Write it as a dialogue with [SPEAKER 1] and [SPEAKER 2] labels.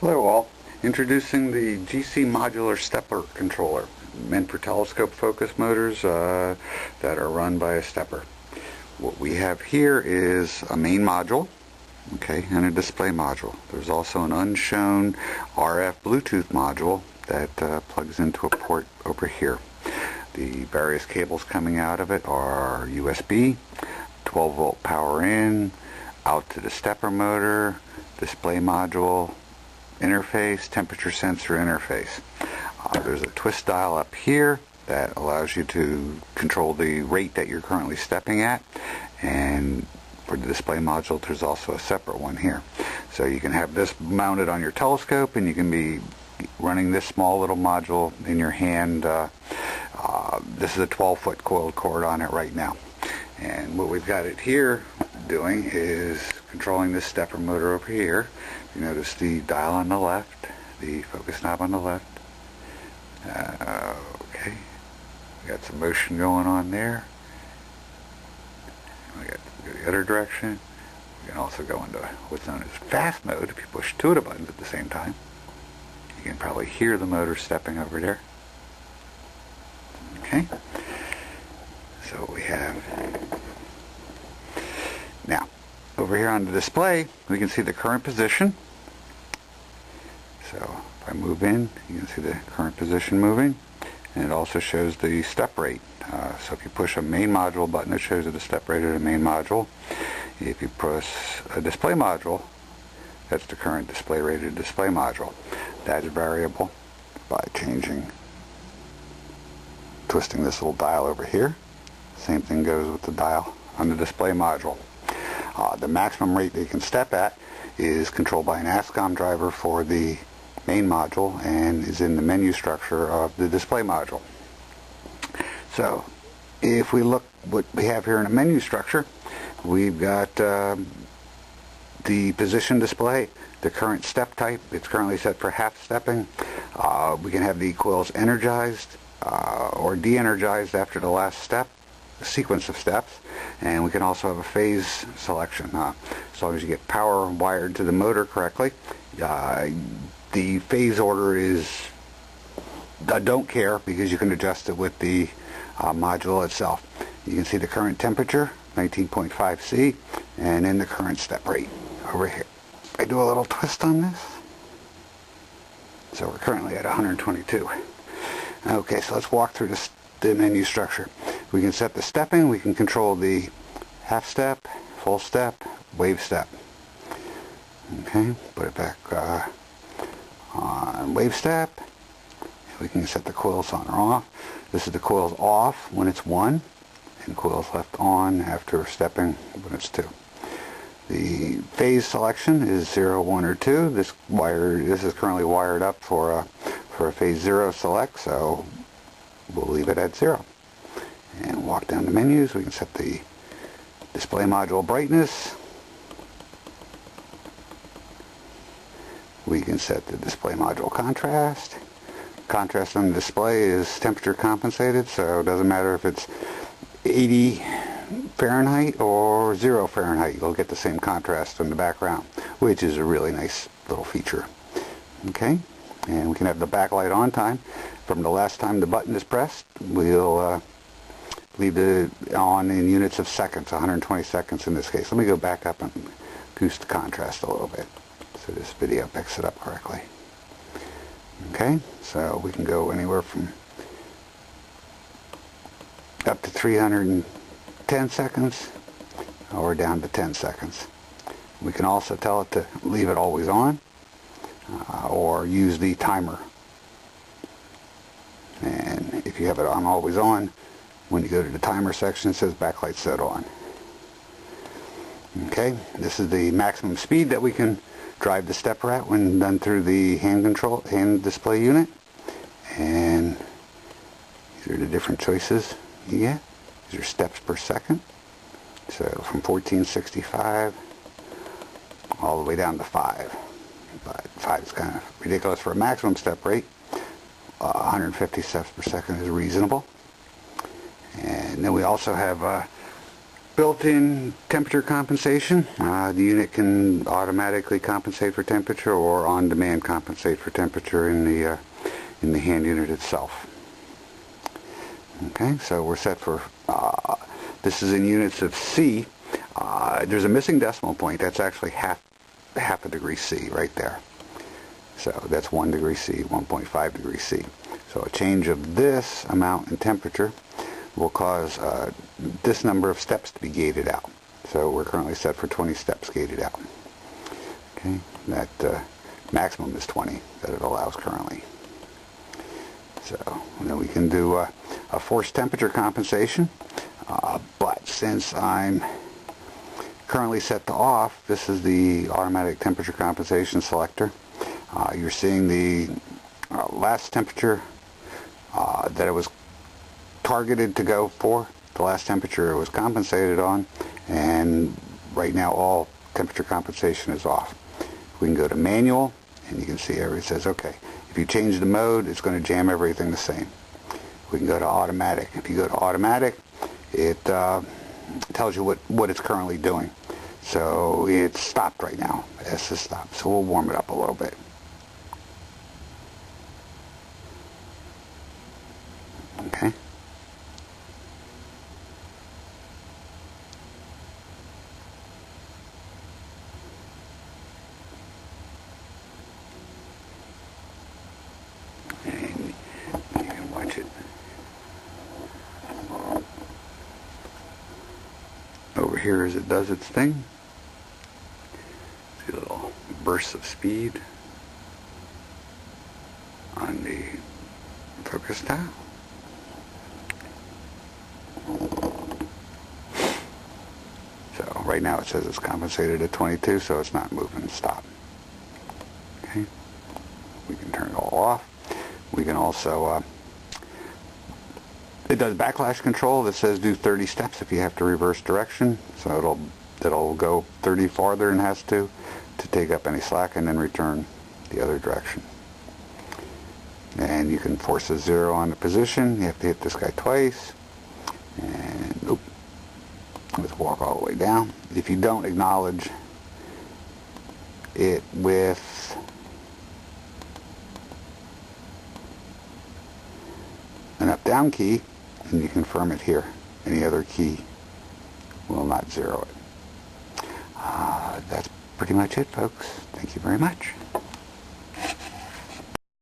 [SPEAKER 1] Hello all. Introducing the GC modular stepper controller, meant for telescope focus motors that are run by a stepper. What we have here is a main module, okay, and a display module. There's also an unshown RF Bluetooth module that plugs into a port over here. The various cables coming out of it are USB, 12 volt power in, out to the stepper motor, display module, interface, temperature sensor interface. There's a twist dial up here that allows you to control the rate that you're currently stepping at, and for the display module there's also a separate one here. So you can have this mounted on your telescope and you can be running this small little module in your hand. This is a 12-foot coiled cord on it right now, and what we've got it here doing is controlling this stepper motor over here. You notice the dial on the left, the focus knob on the left. Okay, we got some motion going on there. We got the other direction. We can also go into what's known as fast mode if you push two of the buttons at the same time. You can probably hear the motor stepping over there. Okay, so we have now over here on the display we can see the current position. So if I move in, you can see the current position moving, and it also shows the step rate. So if you push a main module button, it shows you the step rate of the main module. If you press a display module, that's the current display rate of the display module. That's variable by twisting this little dial over here. Same thing goes with the dial on the display module. The maximum rate that you can step at is controlled by an ASCOM driver for the main module and is in the menu structure of the display module. So if we look what we have here in the menu structure, we've got the position display, the current step type. It's currently set for half stepping. We can have the coils energized or de-energized after the last step, a sequence of steps, and we can also have a phase selection. As long as you get power wired to the motor correctly, the phase order is, I don't care, because you can adjust it with the module itself. You can see the current temperature, 19.5 C, and then the current step rate over here. I do a little twist on this. So we're currently at 122. Okay, so let's walk through the menu structure. We can set the stepping, we can control the half step, full step, wave step. Okay, put it back on wave step. We can set the coils on or off. This is the coils off when it's 1, and coils left on after stepping when it's 2. The phase selection is 0, 1, or 2. This is currently wired up for a phase 0 select, so we'll leave it at 0. And walk down the menus. We can set the display module brightness. We can set the display module contrast. Contrast on the display is temperature compensated, so it doesn't matter if it's 80 Fahrenheit or 0 Fahrenheit, you'll get the same contrast in the background, which is a really nice little feature. Okay, and we can have the backlight on time. From the last time the button is pressed, we'll leave it on in units of seconds, 120 seconds in this case. Let me go back up and boost the contrast a little bit so this video picks it up correctly. Okay, so we can go anywhere from up to 310 seconds or down to 10 seconds. We can also tell it to leave it always on or use the timer. And if you have it on always on, when you go to the timer section it says backlight set on. Okay, this is the maximum speed that we can drive the stepper at when done through the hand display unit, and these are the different choices you get. These are steps per second, so from 1465 all the way down to 5, but 5 is kind of ridiculous for a maximum step rate. 150 steps per second is reasonable. And then we also have built-in temperature compensation. The unit can automatically compensate for temperature or on-demand compensate for temperature in the hand unit itself. Okay, so we're set for, this is in units of C. There's a missing decimal point. That's actually half a degree C right there. So that's 1 degree C, 1.5 degrees C. So a change of this amount in temperature will cause this number of steps to be gated out. So we're currently set for 20 steps gated out. Okay, that maximum is 20 that it allows currently. So then we can do a forced temperature compensation, but since I'm currently set to off, this is the automatic temperature compensation selector. You're seeing the last temperature that it was targeted to go for, the last temperature it was compensated on, and right now all temperature compensation is off. We can go to manual, and you can see it says, okay, if you change the mode, it's going to jam everything the same. We can go to automatic. If you go to automatic, it tells you what it's currently doing. So it's stopped right now. It's just stopped. So we'll warm it up a little bit. Okay. And you can watch it. Over here as it does its thing. See a little bursts of speed on the focus tile. So right now it says it's compensated at 22, so it's not moving. Stop. Okay. We can turn it all off. We can also it does backlash control that says do 30 steps if you have to reverse direction. So it'll go 30 farther than it has to take up any slack and then return the other direction. And you can force a 0 on the position. You have to hit this guy twice. And let's walk all the way down. If you don't acknowledge it with an up-down key, and you confirm it here. Any other key will not 0 it. That's pretty much it, folks. Thank you very much.